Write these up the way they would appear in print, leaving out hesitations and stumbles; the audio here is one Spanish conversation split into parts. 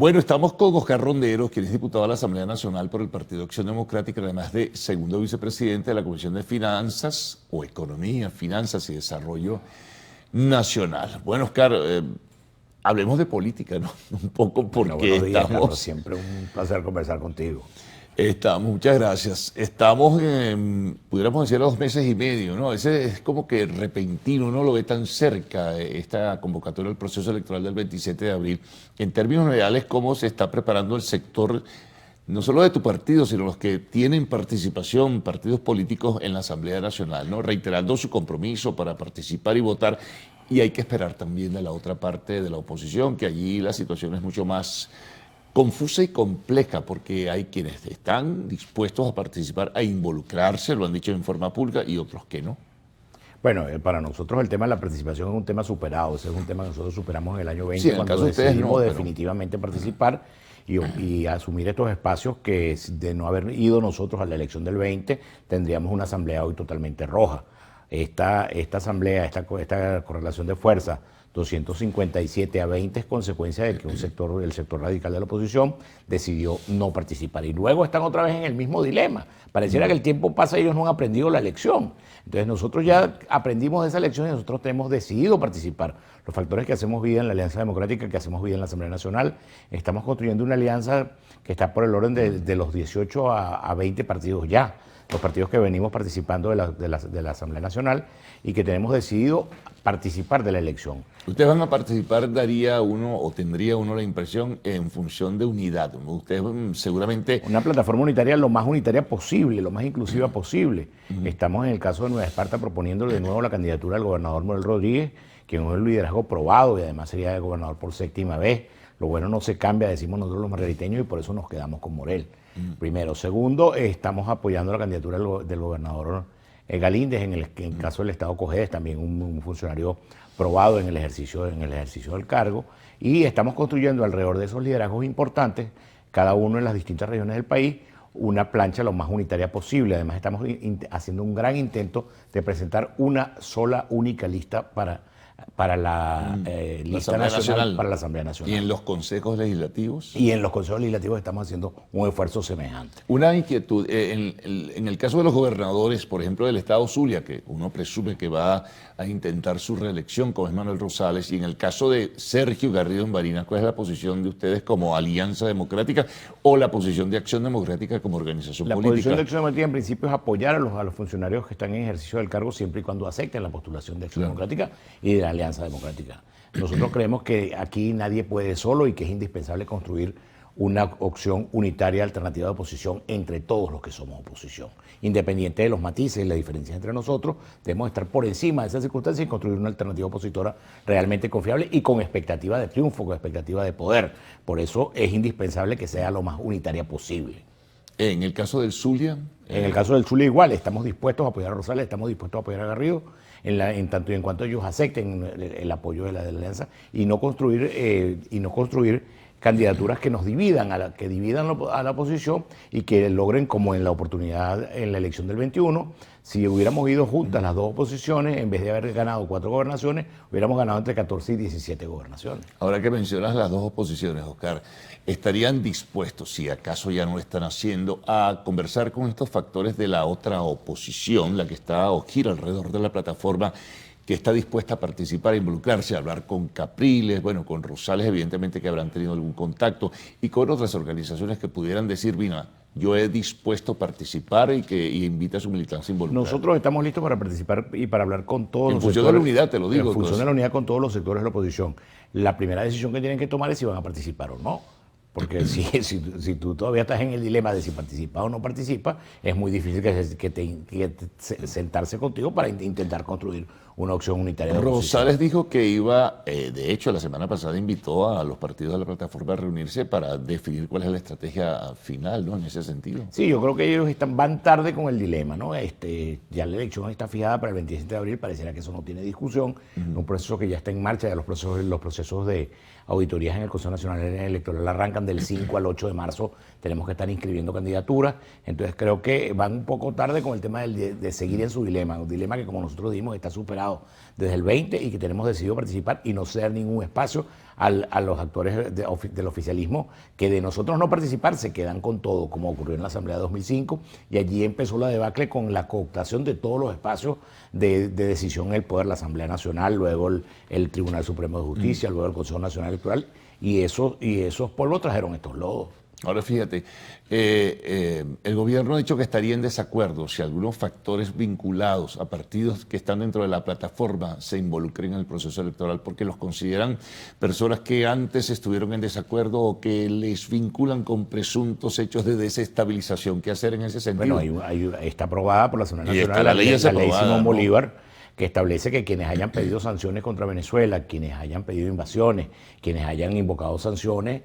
Bueno, estamos con Oscar Ronderos, quien es diputado de la Asamblea Nacional por el Partido Acción Democrática, además de segundo vicepresidente de la Comisión de Finanzas o Economía, Finanzas y Desarrollo Nacional. Bueno, Oscar, hablemos de política, ¿no? Un poco porque buenos días, estamos... Carlos, siempre un placer conversar contigo. Muchas gracias. Estamos, pudiéramos decir, a 2 meses y medio, ¿no? Ese es como que repentino, no lo ve tan cerca esta convocatoria del proceso electoral del 27 de abril. En términos reales, ¿cómo se está preparando el sector, no solo de tu partido, sino los que tienen participación, partidos políticos en la Asamblea Nacional, ¿no? Reiterando su compromiso para participar y votar. Y hay que esperar también de la otra parte de la oposición, que allí la situación es mucho más confusa y compleja, porque hay quienes están dispuestos a participar, a involucrarse, lo han dicho en forma pública, y otros que no. Bueno, para nosotros el tema de la participación es un tema superado. Ese es un tema que nosotros superamos en el año 20, Sí, en el cuando caso de ustedes decidimos no, pero... definitivamente participar y asumir estos espacios que, de no haber ido nosotros a la elección del 20, tendríamos una asamblea hoy totalmente roja. Esta asamblea, esta correlación de fuerza, 257-20, es consecuencia de que el sector radical de la oposición decidió no participar. Y luego están otra vez en el mismo dilema. Pareciera que el tiempo pasa y ellos no han aprendido la lección. Entonces nosotros ya aprendimos de esa lección y nosotros hemos decidido participar. Los factores que hacemos vida en la Alianza Democrática, que hacemos vida en la Asamblea Nacional, estamos construyendo una alianza que está por el orden de los 18 a 20 partidos ya. Los partidos que venimos participando de la Asamblea Nacional y que tenemos decidido participar de la elección. Ustedes van a participar, daría uno o tendría uno la impresión, en función de unidad. Ustedes seguramente... Una plataforma unitaria lo más unitaria posible, lo más inclusiva posible. Estamos en el caso de Nueva Esparta proponiéndole de nuevo la candidatura al gobernador Morel Rodríguez, quien es un liderazgo probado y además sería el gobernador por 7ª vez. Lo bueno no se cambia, decimos nosotros los margariteños, y por eso nos quedamos con Morel. Primero. Segundo, estamos apoyando la candidatura del gobernador Galíndez, en el caso del Estado Cojedes, también un funcionario probado en el ejercicio del cargo, y estamos construyendo alrededor de esos liderazgos importantes, cada uno en las distintas regiones del país, una plancha lo más unitaria posible. Además estamos haciendo un gran intento de presentar una sola, única lista para la lista nacional, para la Asamblea Nacional. ¿Y en los consejos legislativos? Y en los consejos legislativos estamos haciendo un esfuerzo semejante. Una inquietud, en el caso de los gobernadores, por ejemplo, del estado Zulia, que uno presume que va a intentar su reelección, como es Manuel Rosales, y en el caso de Sergio Garrido en Barinas, ¿cuál es la posición de ustedes como Alianza Democrática o la posición de Acción Democrática como organización política? La posición de Acción Democrática en principio es apoyar a los funcionarios que están en ejercicio del cargo siempre y cuando acepten la postulación de Acción Democrática y de la Alianza Democrática. Nosotros creemos que aquí nadie puede solo y que es indispensable construir una opción unitaria alternativa de oposición entre todos los que somos oposición. Independiente de los matices y las diferencias entre nosotros, debemos estar por encima de esas circunstancias y construir una alternativa opositora realmente confiable y con expectativa de triunfo, con expectativa de poder. Por eso es indispensable que sea lo más unitaria posible. En el caso del Zulia... En el caso del Zulia igual, estamos dispuestos a apoyar a Rosales, estamos dispuestos a apoyar a Garrido, en tanto y en cuanto ellos acepten el apoyo de la alianza y no construir candidaturas que nos dividan, que dividan a la oposición y que logren, como en la oportunidad en la elección del 21, si hubiéramos ido juntas las dos oposiciones, en vez de haber ganado 4 gobernaciones, hubiéramos ganado entre 14 y 17 gobernaciones. Ahora que mencionas las dos oposiciones, Oscar, ¿estarían dispuestos, si acaso ya no lo están haciendo, a conversar con estos factores de la otra oposición, la que está o gira alrededor de la plataforma, que está dispuesta a participar, a involucrarse, a hablar con Capriles, bueno, con Rosales evidentemente que habrán tenido algún contacto, y con otras organizaciones que pudieran decir, mira, yo he dispuesto a participar y invita a su militancia involucrada? Nosotros estamos listos para participar y para hablar con todos los sectores. En función de la unidad, te lo digo. En función de la unidad con todos los sectores de la oposición. La primera decisión que tienen que tomar es si van a participar o no. Porque si tú todavía estás en el dilema de si participa o no participa, es muy difícil sentarse contigo para intentar construir una opción unitaria de oposición. Rosales dijo que iba, de hecho la semana pasada invitó a los partidos de la plataforma a reunirse para definir cuál es la estrategia final, ¿no? En ese sentido. Sí, yo creo que ellos van tarde con el dilema, ¿no? Ya la elección está fijada para el 27 de abril, pareciera que eso no tiene discusión, un proceso que ya está en marcha, ya los procesos de auditorías en el Consejo Nacional Electoral arrancan del 5 al 8 de marzo, tenemos que estar inscribiendo candidaturas, entonces creo que van un poco tarde con el tema de seguir en su dilema, un dilema que como nosotros dimos está superado Estado desde el 20 y que tenemos decidido participar y no ceder ningún espacio a los actores del oficialismo que de nosotros no participar se quedan con todo, como ocurrió en la Asamblea de 2005, y allí empezó la debacle con la cooptación de todos los espacios de decisión en el poder, la Asamblea Nacional, luego el Tribunal Supremo de Justicia, luego el Consejo Nacional Electoral, y esos polvos trajeron estos lodos. Ahora fíjate, el gobierno ha dicho que estaría en desacuerdo si algunos factores vinculados a partidos que están dentro de la plataforma se involucren en el proceso electoral porque los consideran personas que antes estuvieron en desacuerdo o que les vinculan con presuntos hechos de desestabilización. ¿Qué hacer en ese sentido? Bueno, está aprobada por la Asamblea Y Nacional la ley Simón ¿no? Bolívar, que establece que quienes hayan pedido sanciones contra Venezuela, quienes hayan pedido invasiones, quienes hayan invocado sanciones,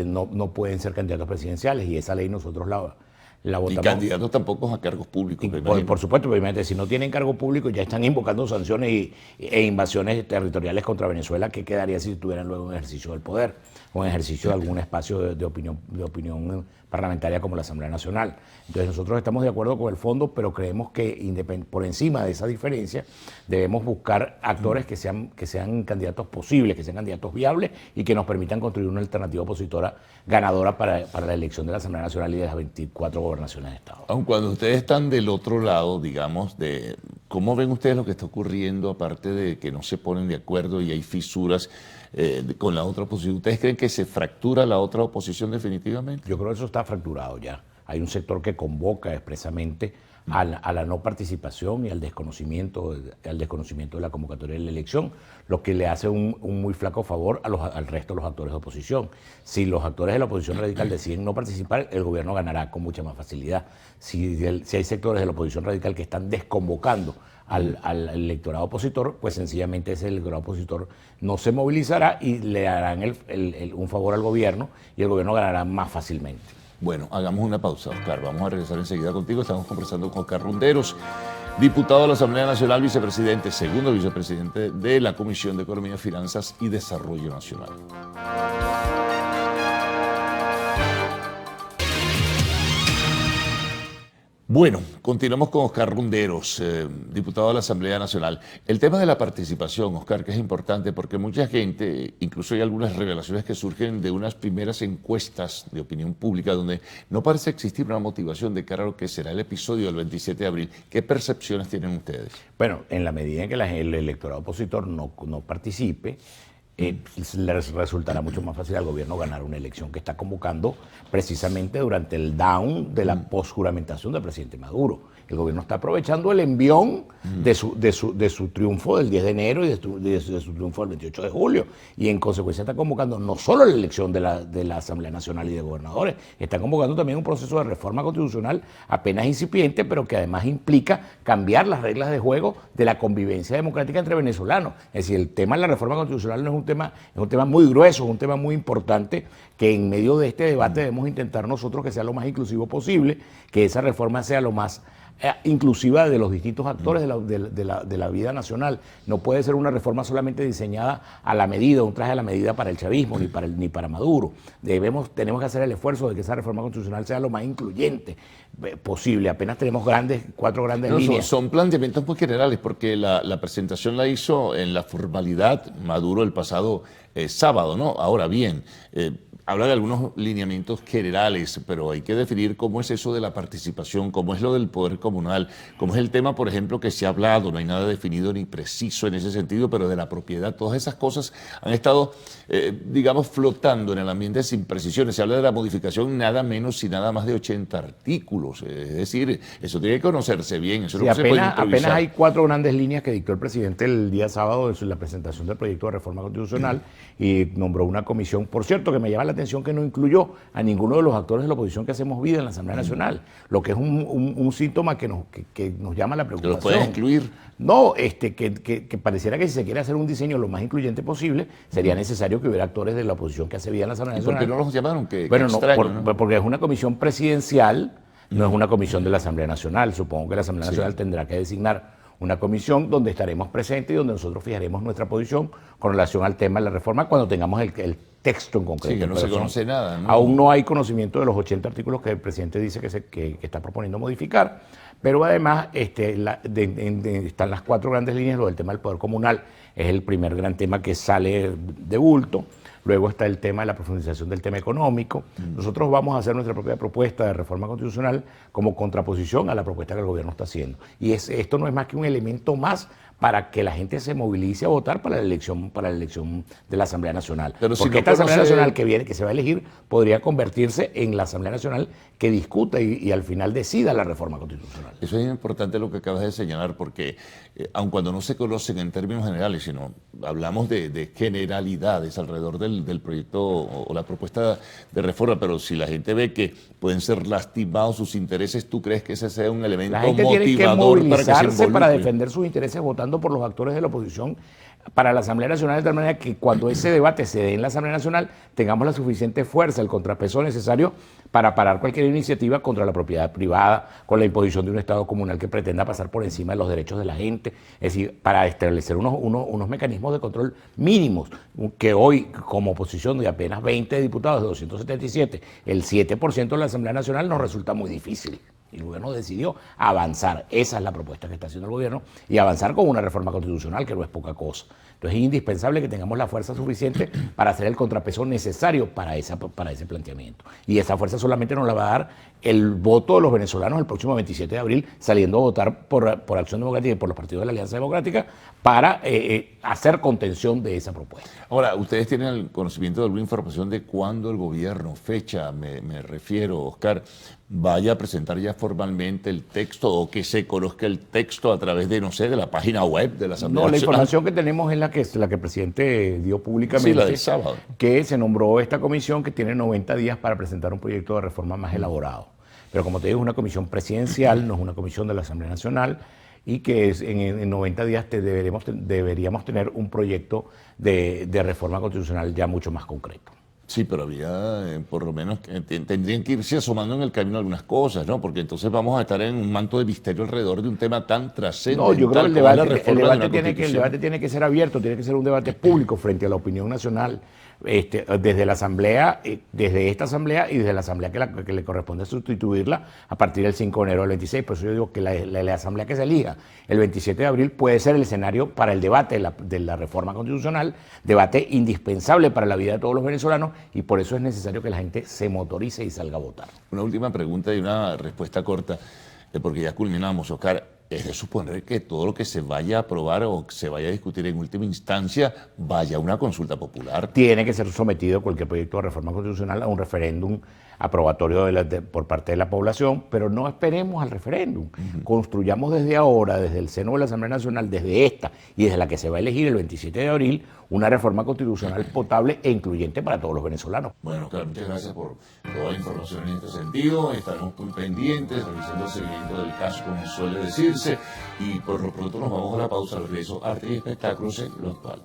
no pueden ser candidatos presidenciales, y esa ley nosotros la votamos. Y candidatos tampoco a cargos públicos. Por supuesto, obviamente, si no tienen cargo público ya están invocando sanciones e invasiones territoriales contra Venezuela. ¿Qué quedaría si tuvieran luego un ejercicio del poder o en ejercicio de algún espacio de opinión parlamentaria como la Asamblea Nacional? Entonces nosotros estamos de acuerdo con el fondo, pero creemos que por encima de esa diferencia debemos buscar actores que sean candidatos posibles, que sean candidatos viables y que nos permitan construir una alternativa opositora ganadora para la elección de la Asamblea Nacional y de las 24 gobernaciones de Estado. Aun cuando ustedes están del otro lado, digamos, ¿cómo ven ustedes lo que está ocurriendo, aparte de que no se ponen de acuerdo y hay fisuras con la otra oposición? ¿Ustedes creen que se fractura la otra oposición definitivamente? Yo creo que eso está fracturado ya. Hay un sector que convoca expresamente a la no participación y al desconocimiento de la convocatoria de la elección, lo que le hace un muy flaco favor al resto de los actores de oposición. Si los actores de la oposición radical deciden no participar, el gobierno ganará con mucha más facilidad. Si hay sectores de la oposición radical que están desconvocando al electorado opositor, pues sencillamente ese electorado opositor no se movilizará y le harán un favor al gobierno y el gobierno ganará más fácilmente. Bueno, hagamos una pausa, Oscar. Vamos a regresar enseguida contigo. Estamos conversando con Oscar Runderos, diputado de la Asamblea Nacional, vicepresidente, segundo vicepresidente de la Comisión de Economía, Finanzas y Desarrollo Nacional. Bueno, continuamos con Oscar Runderos, diputado de la Asamblea Nacional. El tema de la participación, Oscar, que es importante porque mucha gente, incluso hay algunas revelaciones que surgen de unas primeras encuestas de opinión pública donde no parece existir una motivación de cara a lo que será el episodio del 27 de abril. ¿Qué percepciones tienen ustedes? Bueno, en la medida en que el electorado opositor no participe, les resultará mucho más fácil al gobierno ganar una elección que está convocando precisamente durante el down de la posjuramentación del presidente Maduro. El gobierno está aprovechando el envión de su triunfo del 10 de enero y de su triunfo del 28 de julio. Y en consecuencia está convocando no solo la elección de la Asamblea Nacional y de gobernadores, está convocando también un proceso de reforma constitucional apenas incipiente, pero que además implica cambiar las reglas de juego de la convivencia democrática entre venezolanos. Es decir, el tema de la reforma constitucional no es un tema muy grueso, es un tema muy importante que en medio de este debate debemos intentar nosotros que sea lo más inclusivo posible, que esa reforma sea lo más inclusiva de los distintos actores de la vida nacional. No puede ser una reforma solamente diseñada a la medida, un traje a la medida para el chavismo ni para Maduro. Tenemos que hacer el esfuerzo de que esa reforma constitucional sea lo más incluyente posible. Apenas tenemos cuatro grandes líneas. Son planteamientos muy generales porque la presentación la hizo en la formalidad Maduro el pasado sábado, ¿no? Ahora bien, habla de algunos lineamientos generales, pero hay que definir cómo es eso de la participación, cómo es lo del poder comunal, cómo es el tema, por ejemplo, que se ha hablado, no hay nada definido ni preciso en ese sentido, pero de la propiedad, todas esas cosas han estado, digamos, flotando en el ambiente sin precisiones. Se habla de la modificación nada menos y nada más de 80 artículos, es decir, eso tiene que conocerse bien, eso sí, no se puede improvisar. Apenas hay 4 grandes líneas que dictó el presidente el día sábado de la presentación del proyecto de reforma constitucional y nombró una comisión, por cierto, que me llama la atención que no incluyó a ninguno de los actores de la oposición que hacemos vida en la Asamblea Nacional, lo que es un síntoma que nos llama la preocupación. ¿Los puedes incluir? No, que pareciera que si se quiere hacer un diseño lo más incluyente posible, sería necesario que hubiera actores de la oposición que hace vida en la Asamblea Nacional. ¿Y por qué no los llamaron? Bueno, no, porque es una comisión presidencial, no es una comisión de la Asamblea Nacional. Supongo que la Asamblea Nacional tendrá que designar una comisión donde estaremos presentes y donde nosotros fijaremos nuestra posición con relación al tema de la reforma cuando tengamos el texto en concreto. Sí, que no se conoce nada, ¿no? Aún no hay conocimiento de los 80 artículos que el presidente dice que está proponiendo modificar, Pero además están las 4 grandes líneas. Lo del tema del poder comunal es el primer gran tema que sale de bulto. Luego está el tema de la profundización del tema económico. Nosotros vamos a hacer nuestra propia propuesta de reforma constitucional como contraposición a la propuesta que el gobierno está haciendo. Y esto no es más que un elemento más para que la gente se movilice a votar para la elección de la Asamblea Nacional. Pero si porque no esta Asamblea conoce... Nacional que se va a elegir podría convertirse en la Asamblea Nacional que discuta y al final decida la reforma constitucional. Eso es importante lo que acabas de señalar, porque aun cuando no se conocen en términos generales, sino hablamos de generalidades alrededor del proyecto o la propuesta de reforma, pero si la gente ve que pueden ser lastimados sus intereses, ¿tú crees que ese sea un elemento La gente motivador tiene que para movilizarse que se para involucre? defender sus intereses votando por los actores de la oposición para la Asamblea Nacional, de tal manera que cuando ese debate se dé en la Asamblea Nacional tengamos la suficiente fuerza, el contrapeso necesario para parar cualquier iniciativa contra la propiedad privada, con la imposición de un Estado comunal que pretenda pasar por encima de los derechos de la gente, es decir, para establecer unos mecanismos de control mínimos, que hoy, como oposición de apenas 20 diputados de 277, el 7% de la Asamblea Nacional nos resulta muy difícil. Y el gobierno decidió avanzar. Esa es la propuesta que está haciendo el gobierno, y avanzar con una reforma constitucional que no es poca cosa. Entonces es indispensable que tengamos la fuerza suficiente para hacer el contrapeso necesario para ese planteamiento. Y esa fuerza solamente nos la va a dar el voto de los venezolanos el próximo 27 de abril, saliendo a votar por Acción Democrática y por los partidos de la Alianza Democrática para hacer contención de esa propuesta. Ahora, ¿ustedes tienen el conocimiento de alguna información de cuándo el gobierno, fecha, me refiero, Oscar, vaya a presentar ya formalmente el texto o que se conozca el texto a través de, no sé, de la página web de la Asamblea No, la Nacional? información que tenemos es la que el presidente dio públicamente, Sí, la del sábado. que se nombró esta comisión que tiene 90 días para presentar un proyecto de reforma más elaborado. Pero como te digo, es una comisión presidencial, no es una comisión de la Asamblea Nacional, y que en 90 días deberíamos tener un proyecto de reforma constitucional ya mucho más concreto. Sí, pero había, por lo menos, tendrían que irse asomando en el camino algunas cosas, ¿no? Porque entonces vamos a estar en un manto de misterio alrededor de un tema tan trascendental. No, yo creo que como es la el reforma de una debate tiene que ser abierto, tiene que ser un debate público frente a la opinión nacional, desde la Asamblea, desde esta Asamblea y desde la Asamblea que le corresponde sustituirla a partir del 5 de enero del 26. Por eso yo digo que la Asamblea que se elija el 27 de abril puede ser el escenario para el debate de la reforma constitucional, debate indispensable para la vida de todos los venezolanos, y por eso es necesario que la gente se motorice y salga a votar. Una última pregunta y una respuesta corta, porque ya culminamos, Oscar. Es de suponer que todo lo que se vaya a aprobar o que se vaya a discutir en última instancia vaya a una consulta popular. Tiene que ser sometido cualquier proyecto de reforma constitucional a un referéndum aprobatorio por parte de la población, pero no esperemos al referéndum. Construyamos desde ahora, desde el seno de la Asamblea Nacional, desde esta y desde la que se va a elegir el 27 de abril, una reforma constitucional potable e incluyente para todos los venezolanos. Bueno, Oscar, muchas gracias por toda la información en este sentido. Estaremos muy pendientes, revisando el seguimiento del caso, como suele decirse, y por lo pronto nos vamos a la pausa. Regreso, Arte y Espectáculos en Lo Actual.